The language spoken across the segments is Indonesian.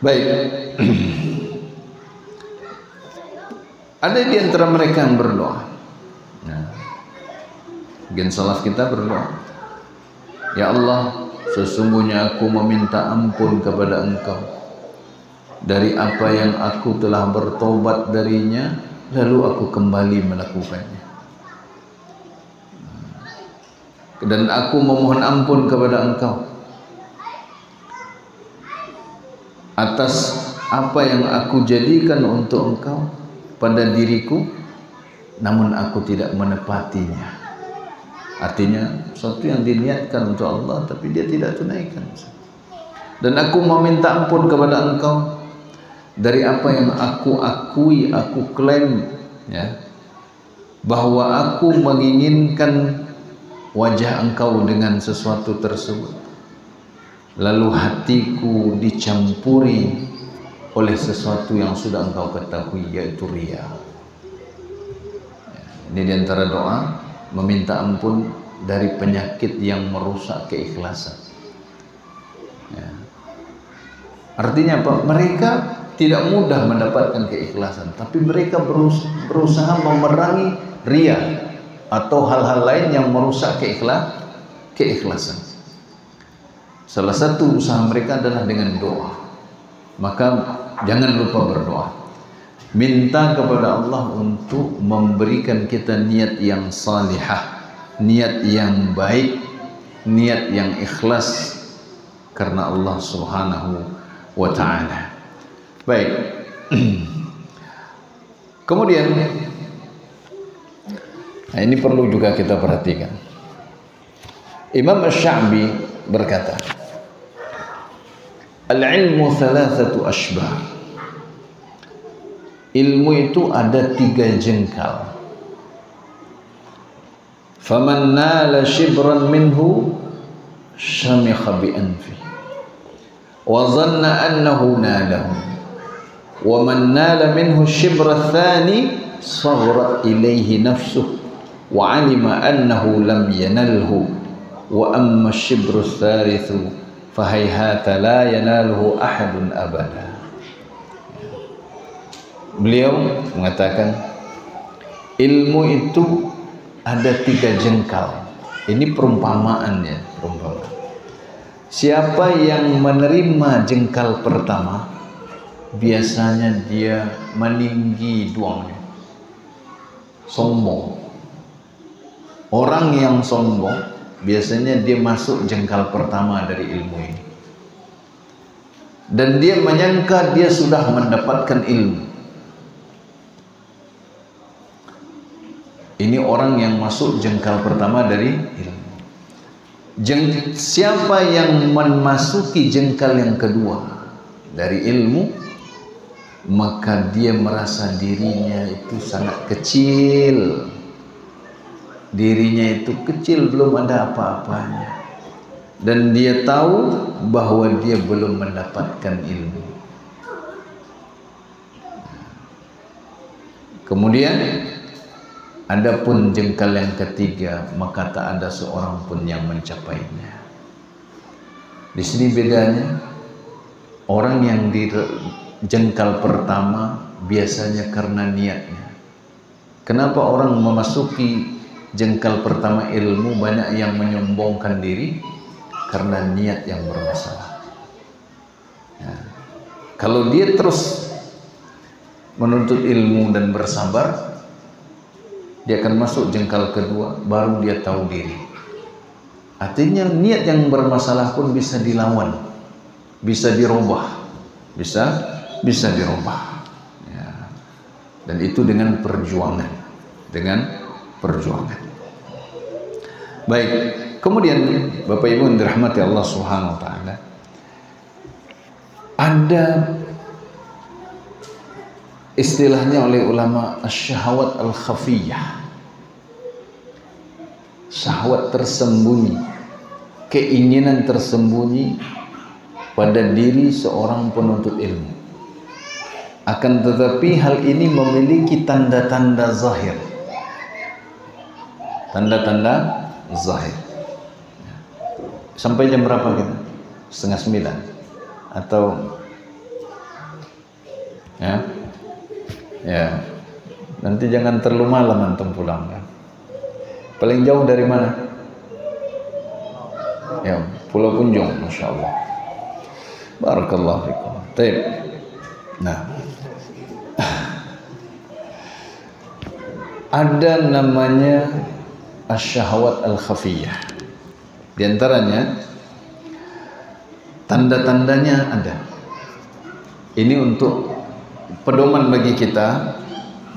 Baik. Ada di antara mereka yang berdoa. Nah, gen salaf kita berdoa, ya Allah, sesungguhnya aku meminta ampun kepada Engkau dari apa yang aku telah bertobat darinya, lalu aku kembali melakukannya. Dan aku memohon ampun kepada Engkau atas apa yang aku jadikan untuk Engkau pada diriku, namun aku tidak menepatinya. Artinya sesuatu yang diniatkan untuk Allah tapi dia tidak tunaikan. Dan aku meminta ampun kepada Engkau dari apa yang aku akui, aku klaim, ya, bahwa aku menginginkan wajah Engkau dengan sesuatu tersebut, lalu hatiku dicampuri oleh sesuatu yang sudah Engkau ketahui, yaitu riya. Ini diantara doa meminta ampun dari penyakit yang merusak keikhlasan. Ya. Artinya apa? Mereka tidak mudah mendapatkan keikhlasan, tapi mereka berusaha memerangi riya atau hal-hal lain yang merusak keikhlasan. Salah satu usaha mereka adalah dengan doa. Maka jangan lupa berdoa. Minta kepada Allah untuk memberikan kita niat yang salihah, niat yang baik, niat yang ikhlas karena Allah Subhanahu wa ta'ala. Baik. Kemudian, nah ini perlu juga kita perhatikan. Imam Asy-Sya'bi berkata, al-ilmu thalathatu ashbah. Ilmu itu ada 3 jengkal. Faman nala shibran minhu shamikha bi anfi wa dhanna annahu nalahu, wa man nala minhu shibra thani saghrat ilayhi nafsuhu wa alima annahu lam yanalhu, wa amma shibru thalithu fahayhata la yanaluhu ahadun abada. Beliau mengatakan ilmu itu ada 3 jengkal. Ini perumpamaannya, perumpamaan. Siapa yang menerima jengkal pertama, biasanya dia meninggi duangnya, sombong. Orang yang sombong biasanya dia masuk jengkal pertama dari ilmu ini, dan dia menyangka dia sudah mendapatkan ilmu. Ini orang yang masuk jengkal pertama dari ilmu. Siapa yang memasuki jengkal yang kedua dari ilmu, maka dia merasa dirinya itu sangat kecil. Dirinya itu kecil, belum ada apa-apanya. Dan dia tahu bahwa dia belum mendapatkan ilmu. Kemudian adapun jengkal yang ketiga, maka tak ada seorang pun yang mencapainya. Di sini bedanya, orang yang di jengkal pertama biasanya karena niatnya. Kenapa orang memasuki jengkal pertama ilmu banyak yang menyombongkan diri? Karena niat yang bermasalah. Ya. Kalau dia terus menuntut ilmu dan bersabar, dia akan masuk jengkal kedua, baru dia tahu diri. Artinya niat yang bermasalah pun bisa dilawan, bisa dirubah, bisa dirubah. Ya. Dan itu dengan perjuangan, Baik, kemudian Bapak Ibu yang dirahmati Allah Subhanahu wa taala, ada istilahnya oleh ulama asyahwat al-khafiyah, syahwat tersembunyi, keinginan tersembunyi pada diri seorang penuntut ilmu. Akan tetapi hal ini memiliki tanda-tanda zahir, tanda-tanda zahir. Sampai jam berapa kita? 8:30 atau Ya. Ya. Nanti jangan terlalu malam antum pulang kan. Paling jauh dari mana? Ya, Pulau Punjong, Masya Allah. Barakallahu fikum. Baik. Nah, ada namanya asyahwat al-khafiyah. Di antaranya tanda-tandanya ada. Ini untuk pedoman bagi kita,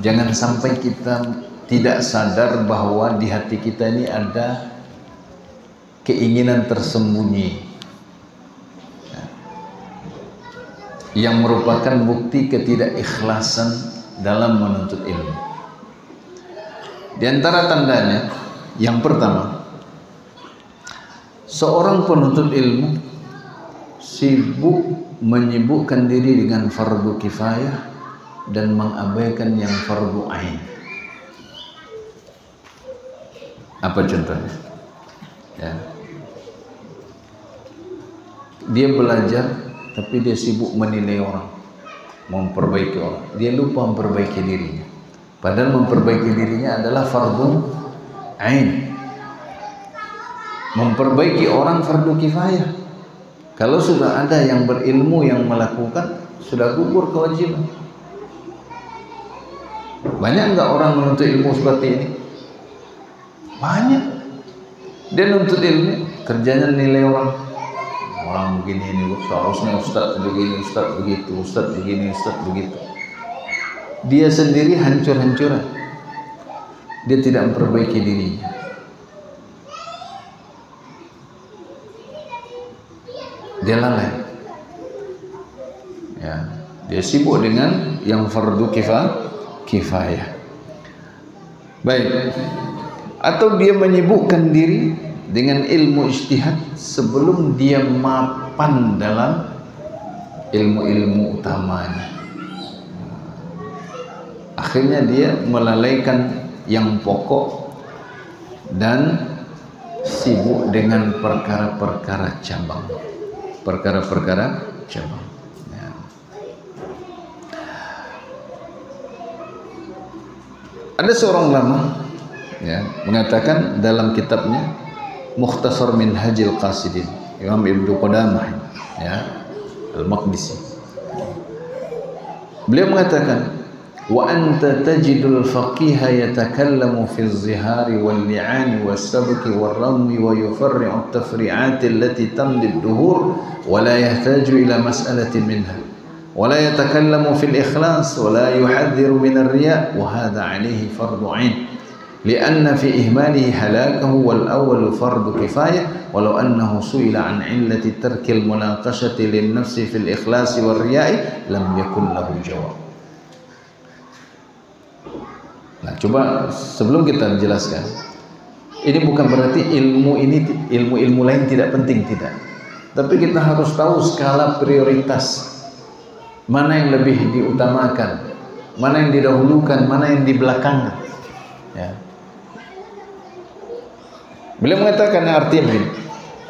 jangan sampai kita tidak sadar bahwa di hati kita ini ada keinginan tersembunyi yang merupakan bukti ketidakikhlasan dalam menuntut ilmu. Di antara tandanya, yang pertama, seorang penuntut ilmu sibuk menyibukkan diri dengan fardu kifayah dan mengabaikan yang fardu ain. Apa contohnya? Ya. Dia belajar tapi dia sibuk menilai orang, memperbaiki orang. Dia lupa memperbaiki dirinya. Padahal memperbaiki dirinya adalah fardu ain. Memperbaiki orang fardu kifayah. Kalau sudah ada yang berilmu yang melakukan, sudah gugur kewajiban. Banyak enggak orang menuntut ilmu seperti ini? Banyak. Dia nuntut ilmu, kerjanya nilai orang. Orang begini ini, seharusnya ustaz begini, ustaz begitu, ustaz begini, ustaz begitu. Dia sendiri hancur-hancuran. Dia tidak memperbaiki dirinya. Dia lalai. Ya, dia sibuk dengan yang fardu kifayah. Baik. Atau dia menyibukkan diri dengan ilmu ijtihad sebelum dia mapan dalam ilmu-ilmu utamanya. Akhirnya dia melalaikan yang pokok dan sibuk dengan perkara-perkara cabang. Perkara-perkara cabang. Ya. Ada seorang ulama ya, mengatakan dalam kitabnya Mukhtasar Minhajil Qasidin, Imam Ibnu Qudamah ya, Al-Maqdisi. Beliau mengatakan, wa anta tajidul faqiha yatakallamu fi az-zihari wal li'ani was-sabki war-ramyi wa yufarri'u at-tafri'at allati tamdi ad-duhur wa la yahtaju ila mas'alatin minha wa la yatakallamu fil ikhlas wa la yuhadhdhiru min ar-riya' wa hadha 'alayhi fardu 'ain li'anna fi ihmalihi halakahu wal awwal fardu kifayah walau annahu su'ila 'an 'illati tarkil munaqashati lin-nafsi fil ikhlas war-riya'i lam yakun lahu jawab. Nah, coba sebelum kita jelaskan, ini bukan berarti ilmu lain tidak penting, tidak. Tapi kita harus tahu skala prioritas, mana yang lebih diutamakan, mana yang didahulukan, mana yang dibelakangkan. Ya. Beliau mengatakan artinya,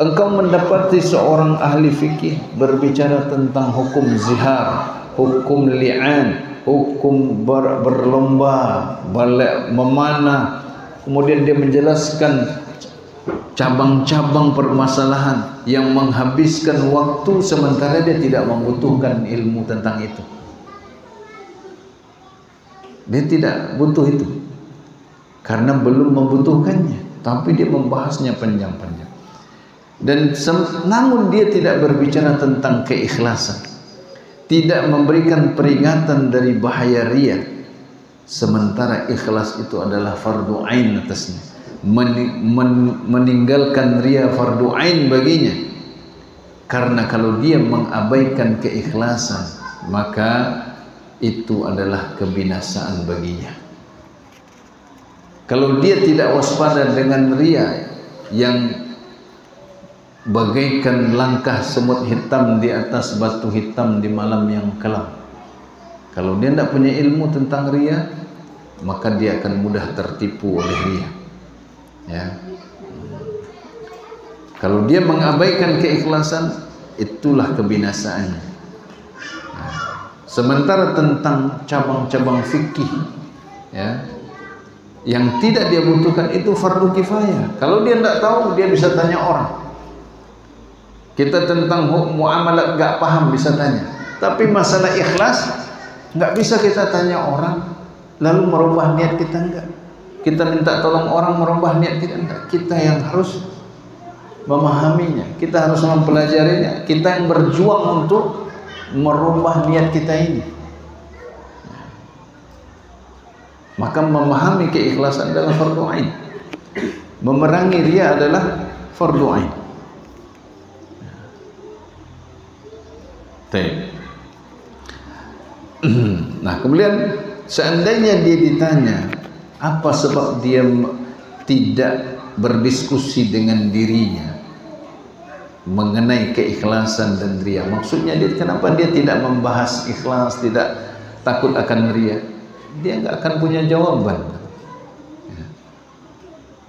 engkau mendapati seorang ahli fikih berbicara tentang hukum zihar, hukum li'an, hukum berlomba, balik memanah, kemudian dia menjelaskan cabang-cabang permasalahan yang menghabiskan waktu sementara dia tidak membutuhkan ilmu tentang itu. Dia tidak butuh itu karena belum membutuhkannya, tapi dia membahasnya panjang-panjang. Dan namun dia tidak berbicara tentang keikhlasan, tidak memberikan peringatan dari bahaya riya, sementara ikhlas itu adalah fardu ain atasnya. Meninggalkan riya fardu ain baginya, karena kalau dia mengabaikan keikhlasan maka itu adalah kebinasaan baginya. Kalau dia tidak waspada dengan riya yang bagaikan langkah semut hitam di atas batu hitam di malam yang kelam. Kalau dia tidak punya ilmu tentang riya, maka dia akan mudah tertipu oleh riya. Ya. Kalau dia mengabaikan keikhlasan, itulah kebinasaannya. Sementara tentang cabang-cabang fikih, ya, yang tidak dia butuhkan itu fardu kifayah. Kalau dia tidak tahu, dia bisa tanya orang. Kita tentang muamalat nggak paham, bisa tanya. Tapi masalah ikhlas nggak bisa kita tanya orang lalu merubah niat kita, enggak. Kita minta tolong orang merubah niat kita, enggak. Kita yang harus memahaminya, kita harus mempelajarinya, kita yang berjuang untuk merubah niat kita ini. Maka memahami keikhlasan adalah fardu ain. Memerangi riya adalah fardu ain. Nah, kemudian seandainya dia ditanya apa sebab dia tidak berdiskusi dengan dirinya mengenai keikhlasan dan riya, maksudnya dia kenapa dia tidak membahas ikhlas, tidak takut akan riya, dia nggak akan punya jawaban. Ya.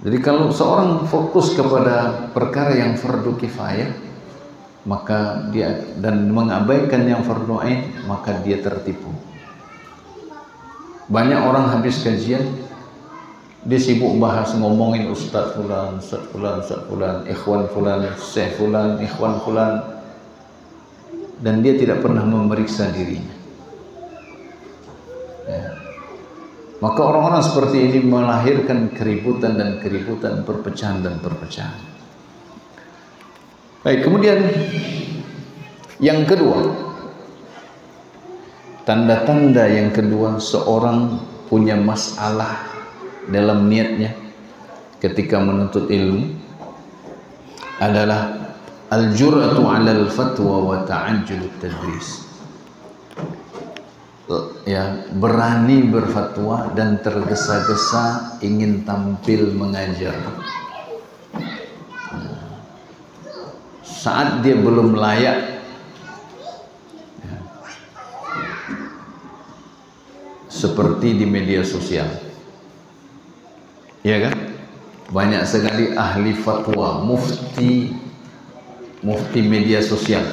Jadi kalau seorang fokus kepada perkara yang fardu kifayah, maka dia dan mengabaikan yang fardu ain, maka dia tertipu. Banyak orang habis kajian dia sibuk bahas ngomongin ustaz fulan, ustaz fulan, ustaz fulan, ikhwan fulan, syekh fulan, ikhwan fulan, dan dia tidak pernah memeriksa dirinya. Ya. Maka orang-orang seperti ini melahirkan keributan dan keributan, perpecahan dan perpecahan. Baik, kemudian yang kedua, tanda-tanda yang kedua seorang punya masalah dalam niatnya ketika menuntut ilmu adalah al-jur'atu 'ala al-fatwa wa ta'ajjul at-tadris. Ya, berani berfatwa dan tergesa-gesa ingin tampil mengajar. Saat dia belum layak, ya, seperti di media sosial. Ya kan? Banyak sekali ahli fatwa, mufti media sosial,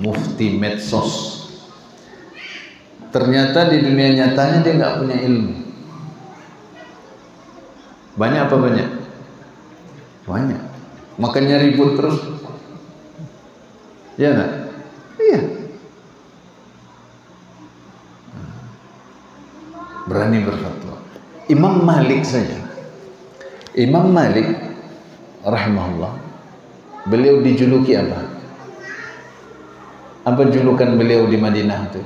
mufti medsos. Ternyata di dunia nyatanya dia nggak punya ilmu. Banyak apa banyak? Banyak. Makanya ribut terus. Ya nggak? Iya. Berani berfatwa. Imam Malik saja. Imam Malik rahimahullah, beliau dijuluki apa? Apa julukan beliau di Madinah itu?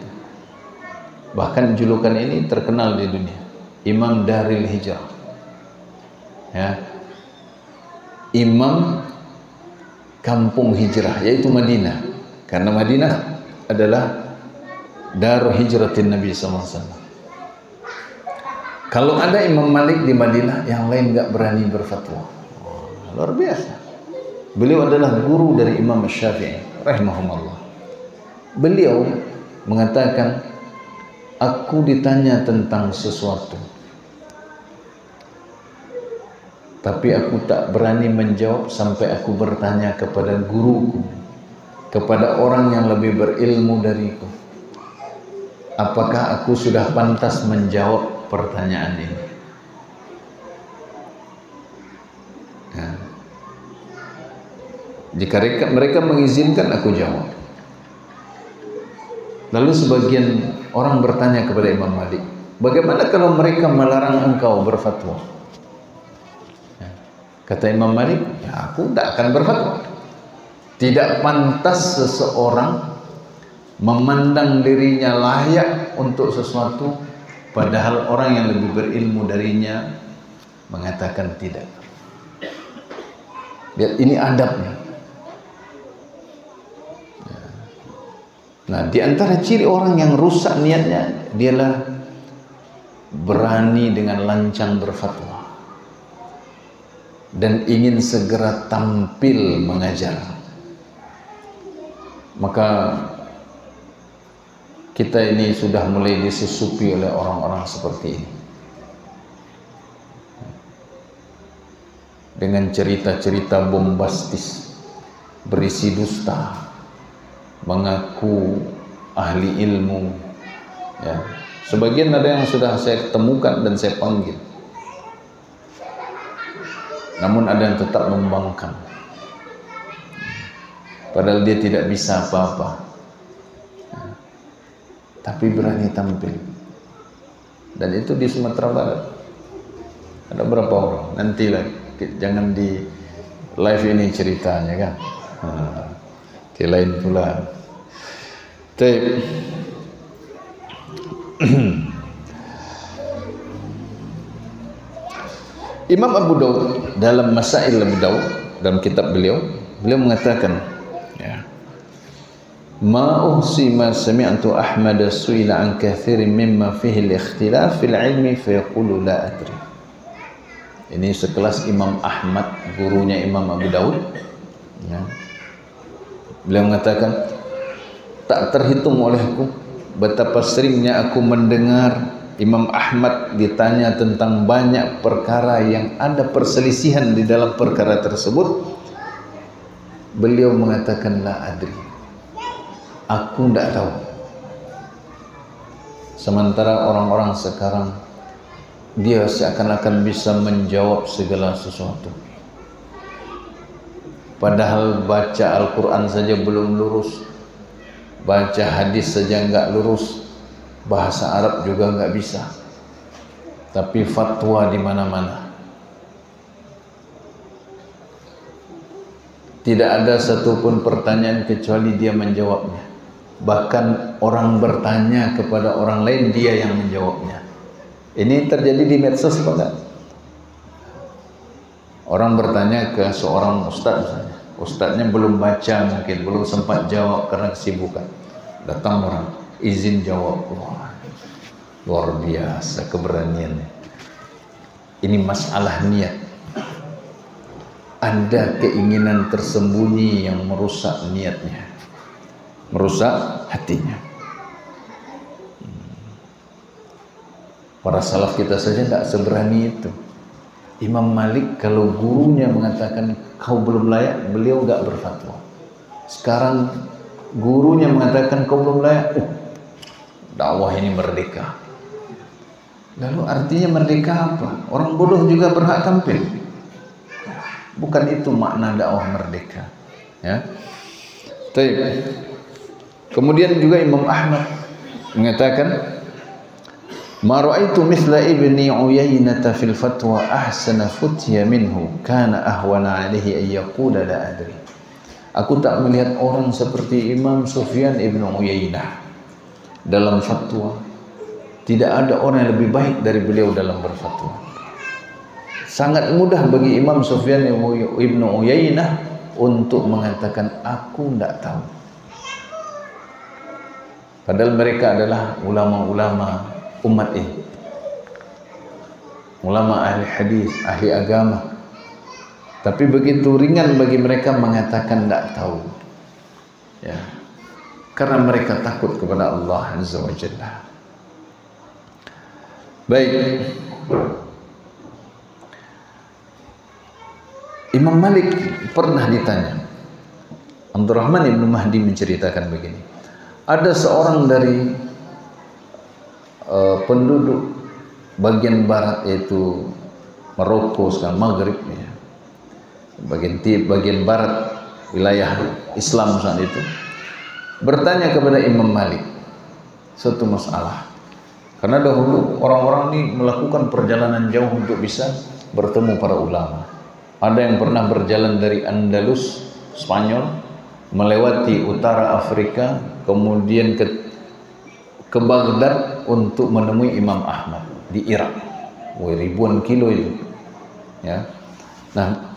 Bahkan julukan ini terkenal di dunia. Imam Daril Hijrah. Ya. Imam kampung hijrah, yaitu Madinah. Karena Madinah adalah Darul Hijratin Nabi SAW. Kalau ada Imam Malik di Madinah, yang lain nggak berani berfatwa. Luar biasa. Beliau adalah guru dari Imam Syafi'i rahimahumullah. Beliau mengatakan, aku ditanya tentang sesuatu, tapi aku tak berani menjawab sampai aku bertanya kepada guruku, kepada orang yang lebih berilmu dariku. Apakah aku sudah pantas menjawab pertanyaan ini? Ya. Jika mereka mengizinkan, aku jawab. Lalu sebagian orang bertanya kepada Imam Malik, bagaimana kalau mereka melarang engkau berfatwa? Ya. Kata Imam Malik, ya aku tidak akan berfatwa. Tidak pantas seseorang memandang dirinya layak untuk sesuatu, padahal orang yang lebih berilmu darinya mengatakan tidak. Lihat, ini adabnya. Nah, di antara ciri orang yang rusak niatnya, dialah berani dengan lancang berfatwa dan ingin segera tampil mengajar. Maka kita ini sudah mulai disusupi oleh orang-orang seperti ini, dengan cerita-cerita bombastis berisi dusta, mengaku ahli ilmu. Ya. Sebagian ada yang sudah saya temukan dan saya panggil. Namun ada yang tetap membangkang. Padahal dia tidak bisa apa-apa. Tapi berani tampil. Dan itu di Sumatera Barat. Ada berapa orang? Nantilah, jangan di live ini ceritanya kan. Di lain pula. Imam Abu Daud dalam Masail Abu Daud, dalam kitab beliau mengatakan, ya, ma uhsi ma sami'tu Ahmad su'ila an kathirin mimma fihi al-ikhtilaf fil ilmi fa yaqulu la adri. Ini sekelas Imam Ahmad, gurunya Imam Abu Daud, ya. Beliau mengatakan, tak terhitung olehku betapa seringnya aku mendengar Imam Ahmad ditanya tentang banyak perkara yang ada perselisihan di dalam perkara tersebut. Beliau mengatakan la adri, aku tidak tahu. Sementara orang-orang sekarang dia seakan-akan bisa menjawab segala sesuatu. Padahal baca Al-Quran saja belum lurus, baca hadis saja enggak lurus, bahasa Arab juga enggak bisa. Tapi fatwa di mana-mana. Tidak ada satupun pertanyaan kecuali dia menjawabnya. Bahkan orang bertanya kepada orang lain, dia yang menjawabnya. Ini terjadi di medsos enggak? Orang bertanya ke seorang ustaz misalnya. Ustaznya belum baca, mungkin belum sempat jawab karena kesibukan. Datang orang, izin jawab. Wah, luar biasa keberaniannya. Ini masalah niat. Ada keinginan tersembunyi yang merusak niatnya, merusak hatinya. Para salaf kita saja tidak seberani itu. Imam Malik kalau gurunya mengatakan kau belum layak, beliau enggak berfatwa. Sekarang gurunya mengatakan kau belum layak, dakwah ini merdeka. Lalu artinya merdeka apa? Orang bodoh juga berhak tampil. Bukan itu makna dakwah merdeka. Ya. Kemudian juga Imam Ahmad mengatakan, ma ra'aitu mithla ibni Uyainah fil fatwa ahsana futya minhu kana ahwana alaihi an yaqula la adri. Aku tak melihat orang seperti Imam Sufyan ibn Uyainah dalam fatwa. Tidak ada orang yang lebih baik dari beliau dalam berfatwa. Sangat mudah bagi Imam Sufyan ibn Uyainah untuk mengatakan aku tidak tahu. Padahal mereka adalah ulama-ulama umat ini, ulama ahli hadis, ahli agama. Tapi begitu ringan bagi mereka mengatakan tidak tahu, ya, karena mereka takut kepada Allah Azza wa Jalla. Baik, Imam Malik pernah ditanya. Abdurrahman ibn Mahdi menceritakan begini, ada seorang dari penduduk bagian barat, yaitu Maroko sekarang, Maghrib, ya, bagian barat wilayah Islam saat itu, bertanya kepada Imam Malik suatu masalah. Karena dahulu orang-orang ini melakukan perjalanan jauh untuk bisa bertemu para ulama. Ada yang pernah berjalan dari Andalus, Spanyol, melewati utara Afrika, kemudian ke Baghdad untuk menemui Imam Ahmad di Irak. Ribuan kilo itu, ya. Nah,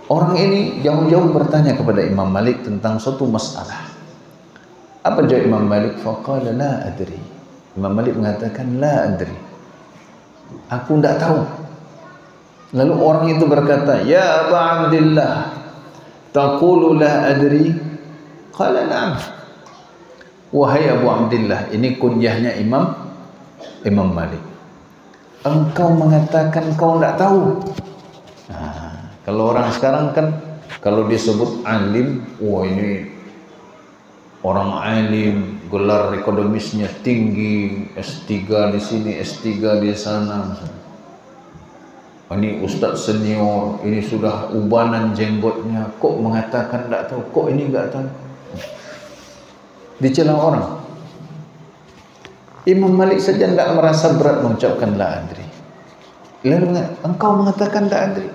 orang ini jauh-jauh bertanya kepada Imam Malik tentang suatu masalah. Apa jawab Imam Malik? Faqala la adri. Imam Malik mengatakan la adri, aku tidak tahu. Lalu orang itu berkata, ya Aba Abdillah, taqulu la adri? Qala na'am. Wahai Abu Abdillah, ini kunyahnya Imam Malik, engkau mengatakan kau tidak tahu. Nah, kalau orang sekarang kan kalau disebut alim, wah ini orang alim, gelar ekonomisnya tinggi, S3 di sini, S3 di sana. Ini ustaz senior, ini sudah ubanan jenggotnya, kok mengatakan tidak tahu, kok ini enggak tahu. Dicela orang. Imam Malik saja tidak merasa berat mengucapkan la adri. Lalu engkau mengatakan la adri.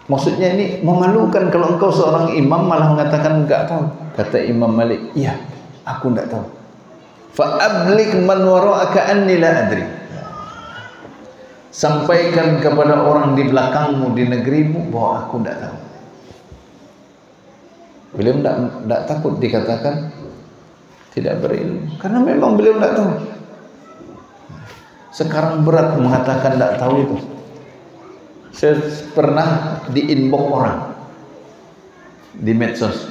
Maksudnya ini memalukan kalau engkau seorang imam malah mengatakan enggak tahu. Kata Imam Malik, iya, aku enggak tahu. Fa ablik man wara'aka anni la adri. Sampaikan kepada orang di belakangmu, di negerimu, bahwa aku tidak tahu. Beliau tidak takut dikatakan tidak berilmu, karena memang beliau tidak tahu. Sekarang berat mengatakan tidak tahu itu. Saya pernah di inbox orang di medsos,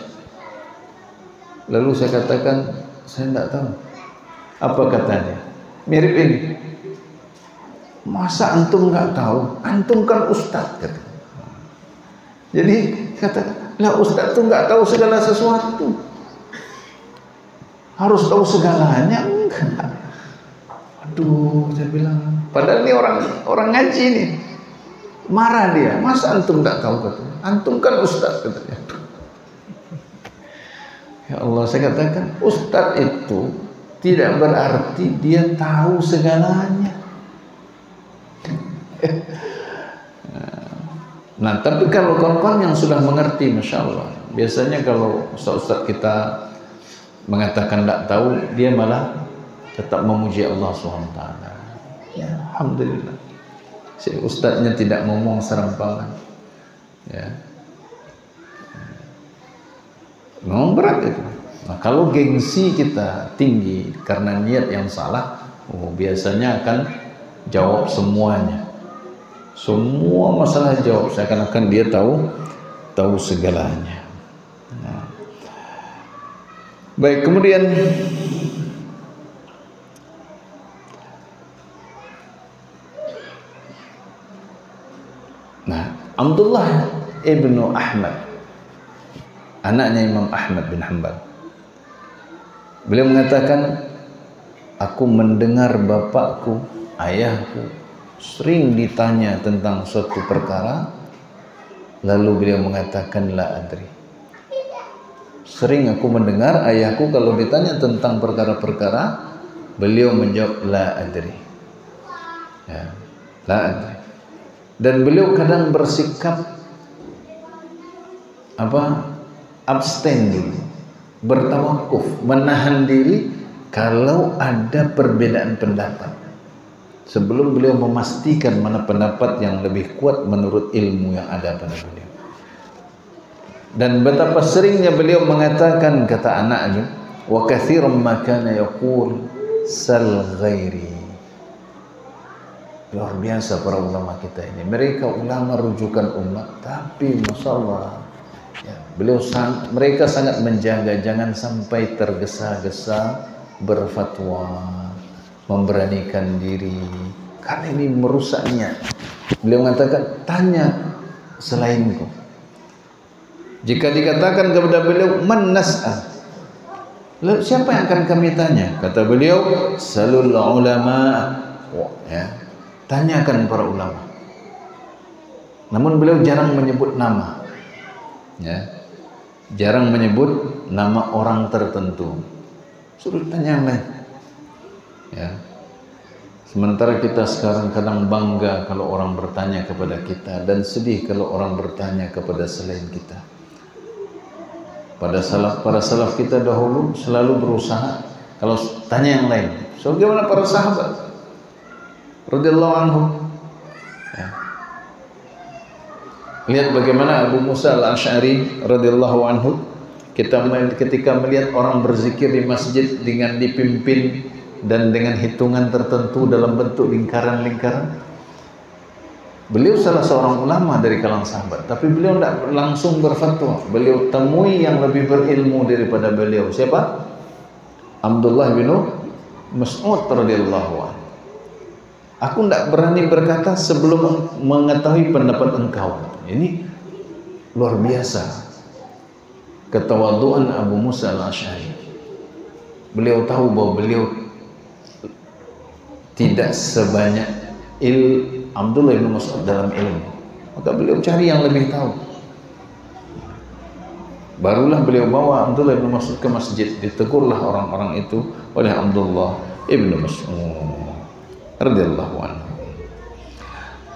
lalu saya katakan saya tidak tahu. Apa katanya? Mirip ini. Masa antum nggak tahu? Antum kan ustadz, kata. Jadi kata, lah ustadz tuh nggak tahu segala sesuatu. Harus tahu segalanya? Enggak. Aduh, saya bilang. Padahal ini orang ngaji nih. Marah dia. Masa antum nggak tahu, kata. Antum kan ustadz, katanya. Ya Allah, saya katakan ustadz itu tidak berarti dia tahu segalanya. Nah, tapi kalau kawan-kawan yang sudah mengerti, Masya Allah, biasanya kalau ustaz-ustaz kita mengatakan tidak tahu, dia malah tetap memuji Allah SWT. Ya, alhamdulillah. Si ustaznya tidak ngomong serampangan. Ya. Memang berat itu. Nah, kalau gengsi kita tinggi karena niat yang salah, biasanya akan jawab semuanya. Semua masalah jawab, seakan-akan dia tahu segalanya. Nah. Baik, kemudian Abdullah ibnu Ahmad, anaknya Imam Ahmad bin Hanbal, beliau mengatakan, aku mendengar bapakku, ayahku sering ditanya tentang suatu perkara, lalu beliau mengatakan la adri. Sering aku mendengar ayahku kalau ditanya tentang perkara-perkara, beliau menjawab la adri. Ya, la adri. Dan beliau kadang bersikap abstain dulu, bertawakuf, menahan diri kalau ada perbedaan pendapat, sebelum beliau memastikan mana pendapat yang lebih kuat menurut ilmu yang ada pada beliau. Dan betapa seringnya beliau mengatakan, kata anaknya, wa katsiran ma kana yaqul sal ghairi. Luar biasa para ulama kita ini. Mereka ulama rujukan umat, tapi Masya Allah, ya, mereka sangat menjaga jangan sampai tergesa-gesa berfatwa, memberanikan diri, karena ini merusaknya. Beliau mengatakan, tanya selainku. Jika dikatakan kepada beliau, man nas'al, lalu siapa yang akan kami tanya? Kata beliau, salul ulama, ya, tanyakan para ulama. Namun beliau jarang menyebut nama, ya, jarang menyebut nama orang tertentu. Suruh tanya yang lain. Ya. Sementara kita sekarang kadang bangga kalau orang bertanya kepada kita, dan sedih kalau orang bertanya kepada selain kita. Para salaf kita dahulu selalu berusaha kalau tanya yang lain. So, bagaimana para sahabat radhiyallahu anhum? Ya. Lihat bagaimana Abu Musa al-Asy'ari radhiyallahu anhu, ketika melihat orang berzikir di masjid dengan dipimpin dan dengan hitungan tertentu dalam bentuk lingkaran-lingkaran. Beliau salah seorang ulama dari kalangan sahabat, tapi beliau tidak langsung berfatwa. Beliau temui yang lebih berilmu daripada beliau. Siapa? Abdullah bin Mas'ud radhiyallahu anhu. Aku tidak berani berkata sebelum mengetahui pendapat engkau. Ini luar biasa. ketawaduan Abu Musa al-Asy'ari. Beliau tahu bahwa beliau tidak sebanyak Abdullah bin Mas'ud dalam ilmu, maka beliau cari yang lebih tahu. Barulah beliau bawa Abdullah bin Mas'ud ke masjid. Ditegurlah orang-orang itu oleh Abdullah ibn Mas'ud radhiyallahu anhu.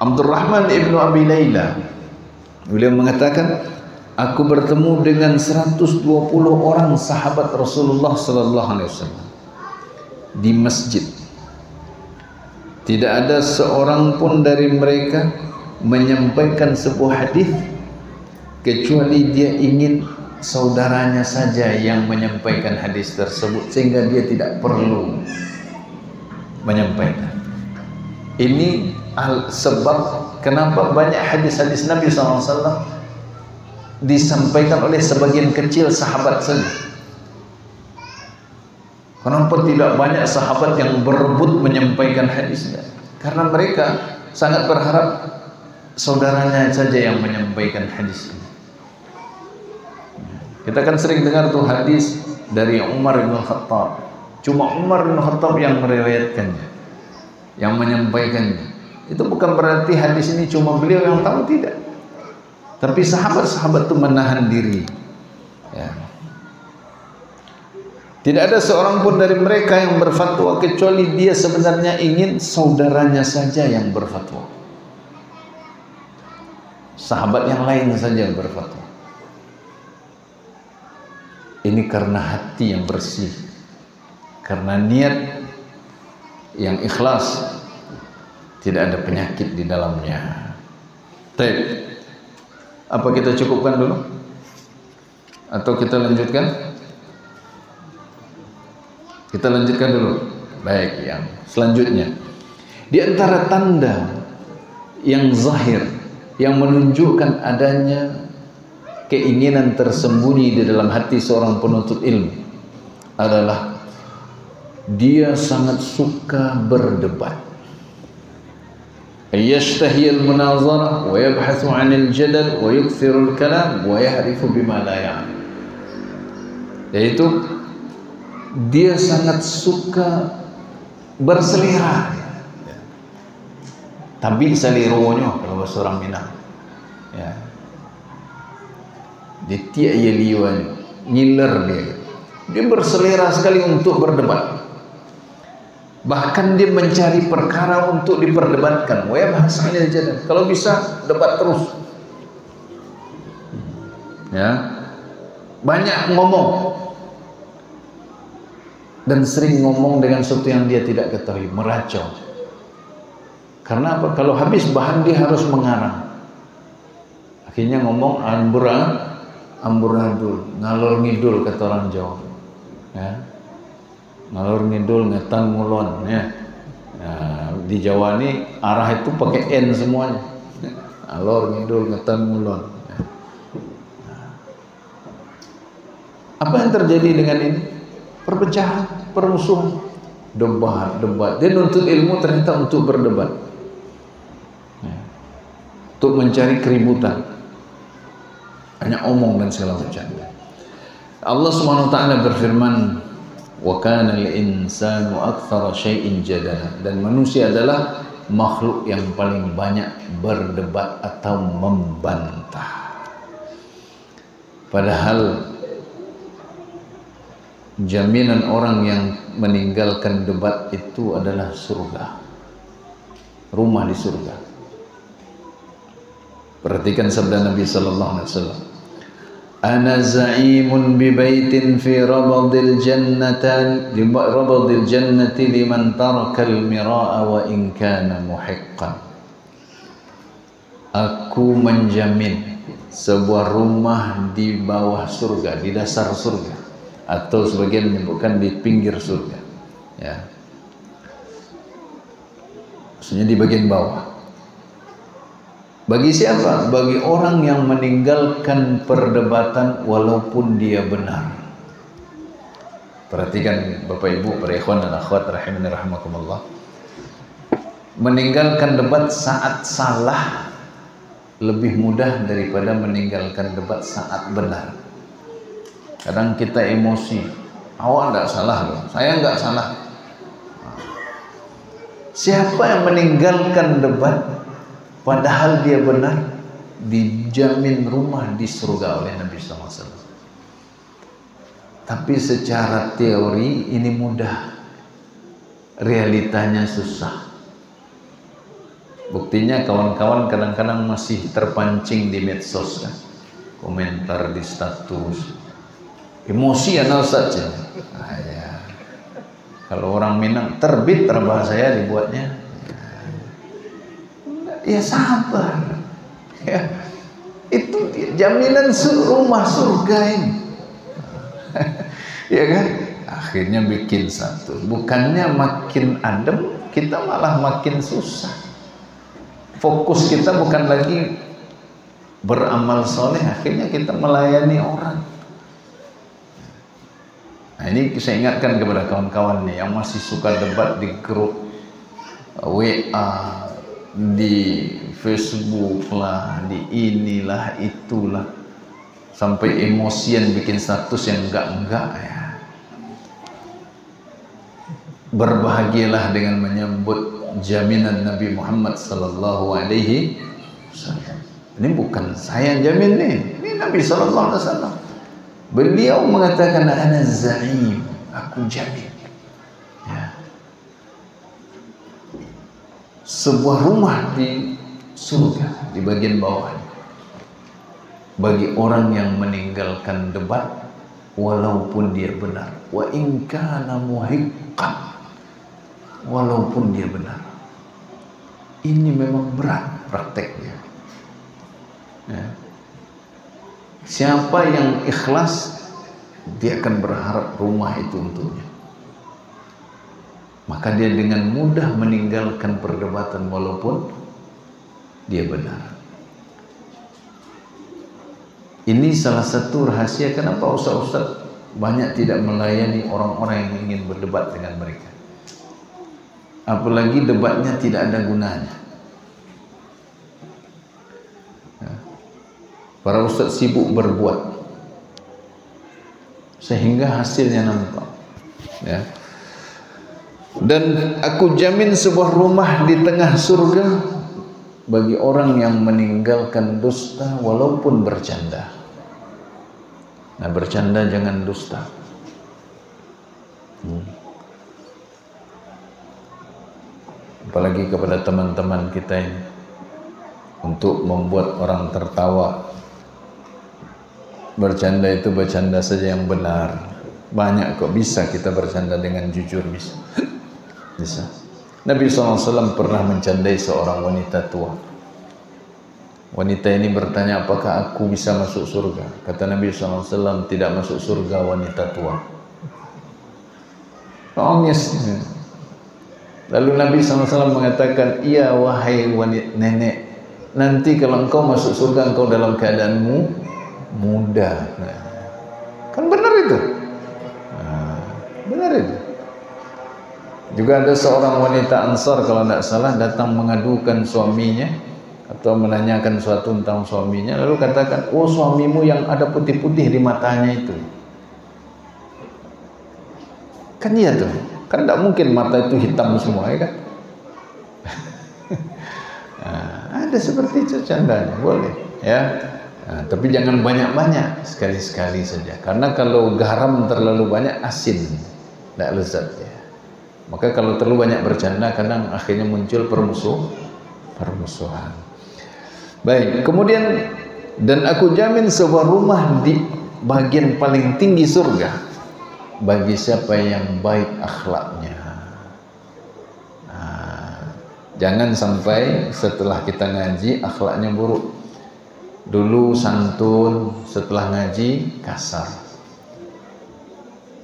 Abdurrahman ibn Abi Layla, beliau mengatakan, aku bertemu dengan 120 orang sahabat Rasulullah sallallahu alaihi wasallam di masjid. Tidak ada seorang pun dari mereka menyampaikan sebuah hadis kecuali dia ingin saudaranya saja yang menyampaikan hadis tersebut, sehingga dia tidak perlu menyampaikan. Ini sebab kenapa banyak hadis-hadis Nabi SAW disampaikan oleh sebagian kecil sahabat saja. Kenapa tidak banyak sahabat yang berebut menyampaikan hadisnya? Karena mereka sangat berharap saudaranya saja yang menyampaikan hadisnya. Kita kan sering dengar tuh hadis dari Umar bin Khattab. Cuma Umar bin Khattab yang meriwayatkannya, yang menyampaikannya. Itu bukan berarti hadis ini cuma beliau yang tahu, tidak. Tapi sahabat-sahabat itu menahan diri. Ya. Tidak ada seorang pun dari mereka yang berfatwa kecuali dia sebenarnya ingin saudaranya saja yang berfatwa. Sahabat yang lain saja yang berfatwa. Ini karena hati yang bersih, karena niat yang ikhlas, tidak ada penyakit di dalamnya. Baik. Apa kita cukupkan dulu? Atau kita lanjutkan? Kita lanjutkan dulu. Baik, yang selanjutnya. Di antara tanda yang zahir yang menunjukkan adanya keinginan tersembunyi di dalam hati seorang penuntut ilmu adalah dia sangat suka berdebat. Yashtahi al-munazarah wa yabhathu 'anil jadal wa yukthiru al-kalam wa yahrifu bima la ya'lam. Yaitu dia sangat suka berselera, tapi selironyo kalau bahasa orang Minang, ya, dia tiak ya liwan, ngiler dia berselera sekali untuk berdebat. Bahkan dia mencari perkara untuk diperdebatkan. Wah, bahasanya aja. Kalau bisa debat terus. Ya, banyak ngomong. Dan sering ngomong dengan sesuatu yang dia tidak ketahui, meracau. Karena apa? Kalau habis bahan dia harus mengarang. Akhirnya ngomong amburadul, ngalor ngidul kata orang Jawa. Ya. Ngalor ngidul, ngetan ngulon, ya. Nah, di Jawa ini arah itu pakai N semuanya. Ngalor ngidul, ngetan ngulon. Ya. Nah. Apa yang terjadi dengan ini? Perpecahan, permusuhan, debat. Dia nuntut ilmu ternyata untuk berdebat, ya, untuk mencari keributan, hanya omong dan segala macam. Allah Subhanahu wa taala berfirman, wa kana al-insanu aktsara syai'in jadala, dan manusia adalah makhluk yang paling banyak berdebat atau membantah. Padahal jaminan orang yang meninggalkan debat itu adalah surga, rumah di surga. Perhatikan sabda Nabi sallallahu alaihi wasallam, ana za'imun bi baitin fi rabadil jannati liman taraka al-mira'a wa in kana muhiqqan. Aku menjamin sebuah rumah di bawah surga, di dasar surga, atau sebagian menyebutkan di pinggir surga, ya, maksudnya di bagian bawah. Bagi siapa? Bagi orang yang meninggalkan perdebatan walaupun dia benar. Perhatikan Bapak Ibu, para ikhwan dan akhwat rahimani rahimakumullah. Meninggalkan debat saat salah lebih mudah daripada meninggalkan debat saat benar. Kadang kita emosi, awak enggak salah loh, saya enggak salah. Siapa yang meninggalkan debat padahal dia benar, dijamin rumah di surga oleh Nabi SAW. Tapi secara teori ini mudah, realitanya susah. Buktinya kawan-kawan kadang-kadang masih terpancing di medsos kan, komentar di status, emosi anal saja. Ya. Kalau orang Minang terbit bahasa saya dibuatnya, ya sabar. Ya, itu jaminan rumah surga ini. Ya kan? Akhirnya bikin satu. Bukannya makin adem, kita malah makin susah. Fokus kita bukan lagi beramal soleh, akhirnya kita melayani orang. Nah, ini saya ingatkan kepada kawan-kawan nih yang masih suka debat di grup WA, di Facebook lah, di inilah itulah, sampai emosian bikin status yang enggak ya. Berbahagialah dengan menyambut jaminan Nabi Muhammad sallallahu alaihi wasallam. Ini bukan saya yang jamin nih, ini Nabi sallallahu alaihi wasallam. Beliau mengatakan ana zaim, aku jamin. Ya. Sebuah rumah di surga di bagian bawah bagi orang yang meninggalkan debat walaupun dia benar, wa in kana muhiqqan, walaupun dia benar. Ini memang berat prakteknya. Ya. Siapa yang ikhlas, dia akan berharap rumah itu untuknya. Maka dia dengan mudah meninggalkan perdebatan walaupun dia benar. Ini salah satu rahasia kenapa ustaz-ustaz banyak tidak melayani orang-orang yang ingin berdebat dengan mereka. Apalagi debatnya tidak ada gunanya. Para ustaz sibuk berbuat sehingga hasilnya nampak. Ya. Dan aku jamin sebuah rumah di tengah surga bagi orang yang meninggalkan dusta walaupun bercanda. Nah, bercanda jangan dusta. Apalagi kepada teman-teman kita ini, untuk membuat orang tertawa. Bercanda itu bercanda saja yang benar. Banyak kok bisa kita bercanda dengan jujur, bisa. Bisa. Nabi SAW pernah mencandai seorang wanita tua. Wanita ini bertanya, apakah aku bisa masuk surga? Kata Nabi SAW, tidak masuk surga wanita tua. Nangis. Lalu Nabi SAW mengatakan, iya wahai wanita nenek, nanti kalau engkau masuk surga, engkau dalam keadaanmu muda. Nah, kan benar itu. Nah, benar itu. Juga ada seorang wanita Ansar kalau tidak salah datang mengadukan suaminya atau menanyakan sesuatu tentang suaminya, lalu katakan, oh suamimu yang ada putih-putih di matanya itu. Kan iya tuh, kan tidak mungkin mata itu hitam semua, ya kan? Nah, ada seperti itu candanya, boleh ya. Nah, tapi jangan banyak-banyak, sekali-sekali saja. Karena kalau garam terlalu banyak asin, tidak lezat ya. Maka kalau terlalu banyak bercanda, kadang akhirnya muncul permusuhan. Baik, kemudian dan aku jamin sebuah rumah di bagian paling tinggi surga bagi siapa yang baik akhlaknya. Nah, jangan sampai setelah kita ngaji akhlaknya buruk. Dulu santun, setelah ngaji kasar.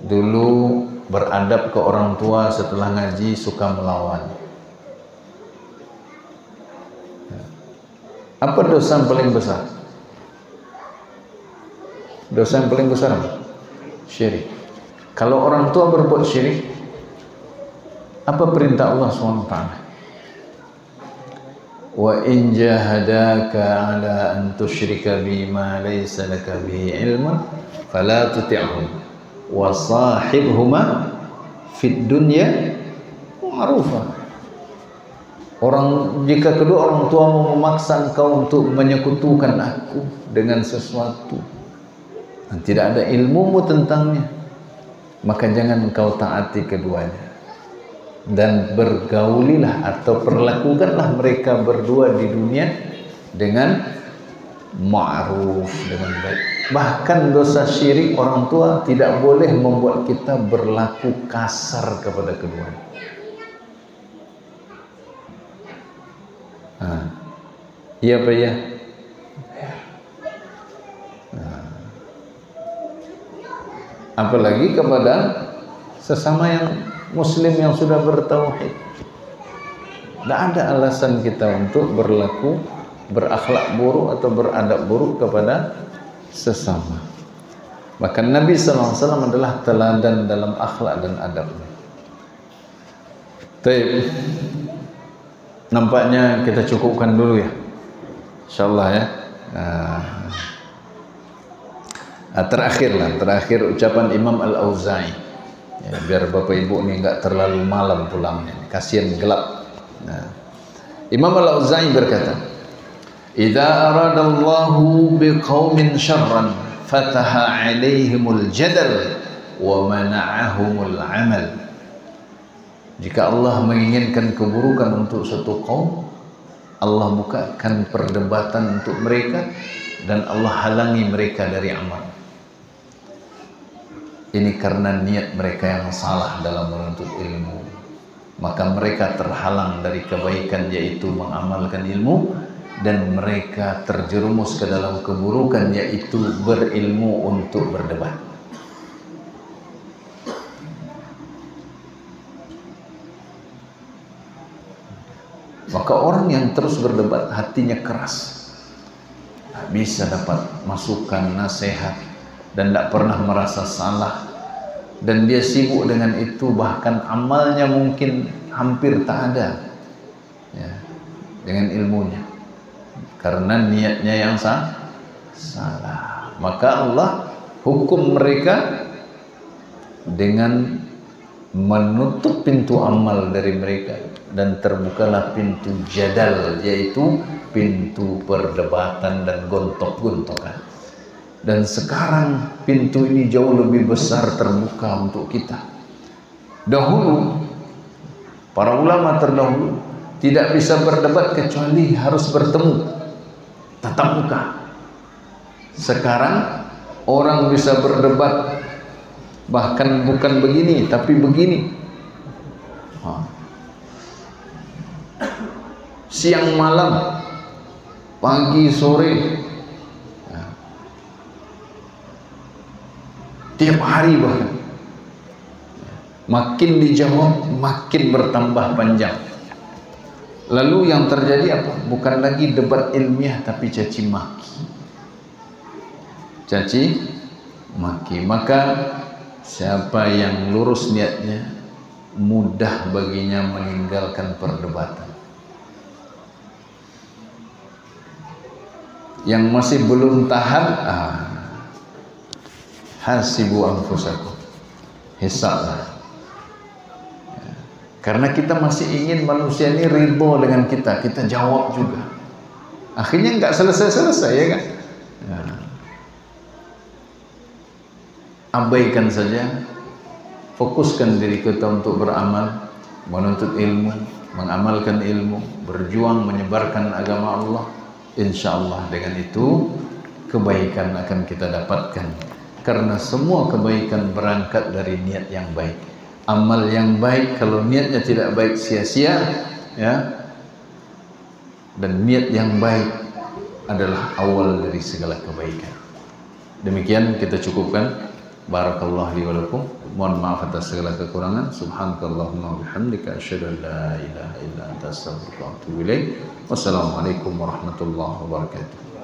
Dulu beradab ke orang tua, setelah ngaji suka melawan. Apa dosa yang paling besar? Dosa yang paling besar apa? Syirik. Kalau orang tua berbuat syirik, apa perintah Allah SWT? wa in jahadaka ala an tusyrika bima laysa laka bihi ilmun fala tuti'hum wa sahibhuma fid dunya ma'rufa. Jika kedua orang tuamu memaksa engkau untuk menyekutukan aku dengan sesuatu dan tidak ada ilmumu tentangnya, maka jangan engkau taati keduanya, dan bergaulilah atau perlakukanlah mereka berdua di dunia dengan ma'ruf, dengan baik. Bahkan dosa syirik orang tua tidak boleh membuat kita berlaku kasar kepada keduanya. Iya Pak ya. Apalagi kepada sesama yang muslim yang sudah bertauhid. Tidak ada alasan kita untuk berlaku berakhlak buruk atau beradab buruk kepada sesama. Bahkan Nabi SAW adalah teladan dalam akhlak dan adabnya. Baik. Nampaknya kita cukupkan dulu ya, insyaallah ya. Terakhir ucapan Imam Al-Auza'i ya, biar bapak ibu ini enggak terlalu malam pulangnya, kasihan gelap. Imam Al-Auza'i berkata, idza aradallahu biqaumin syarran fataha 'alaihimul jadal wa mana'ahumul 'amal. Jika Allah menginginkan keburukan untuk suatu kaum, Allah bukakan perdebatan untuk mereka dan Allah halangi mereka dari amal. Ini karena niat mereka yang salah dalam menuntut ilmu. Maka mereka terhalang dari kebaikan, yaitu mengamalkan ilmu, dan mereka terjerumus ke dalam keburukan, yaitu berilmu untuk berdebat. Maka orang yang terus berdebat hatinya keras, tak bisa dapat masukan, nasihat, dan tidak pernah merasa salah, dan dia sibuk dengan itu, bahkan amalnya mungkin hampir tak ada ya, dengan ilmunya, karena niatnya yang salah. Maka Allah hukum mereka dengan menutup pintu amal dari mereka, dan terbukalah pintu jadal, yaitu pintu perdebatan dan gontok-gontokan. Dan sekarang pintu ini jauh lebih besar terbuka untuk kita. Dahulu para ulama terdahulu tidak bisa berdebat kecuali harus bertemu tatap muka. Sekarang orang bisa berdebat bahkan bukan begini tapi begini, siang malam, pagi sore, tiap hari, bahkan makin dijawab makin bertambah panjang. Lalu yang terjadi apa? Bukan lagi debat ilmiah tapi caci maki. Caci maki. Maka siapa yang lurus niatnya, mudah baginya meninggalkan perdebatan. Yang masih belum tahan, hasibu anfusakum, hisablah. Karena kita masih ingin manusia ini ridho dengan kita jawab juga. Akhirnya nggak selesai-selesai, ya kan? Abaikan saja, fokuskan diri kita untuk beramal, menuntut ilmu, mengamalkan ilmu, berjuang menyebarkan agama Allah. Insya Allah dengan itu kebaikan akan kita dapatkan, karena semua kebaikan berangkat dari niat yang baik. Amal yang baik kalau niatnya tidak baik sia-sia, ya. Dan niat yang baik adalah awal dari segala kebaikan. Demikian kita cukupkan. Barakallahu li wa lakum. Mohon maaf atas segala kekurangan. Subhanakallahumma wa bihamdika asyhadu an la ilaha illa anta astaghfiruka wa atubu ilaik. Wassalamualaikum warahmatullahi wabarakatuh.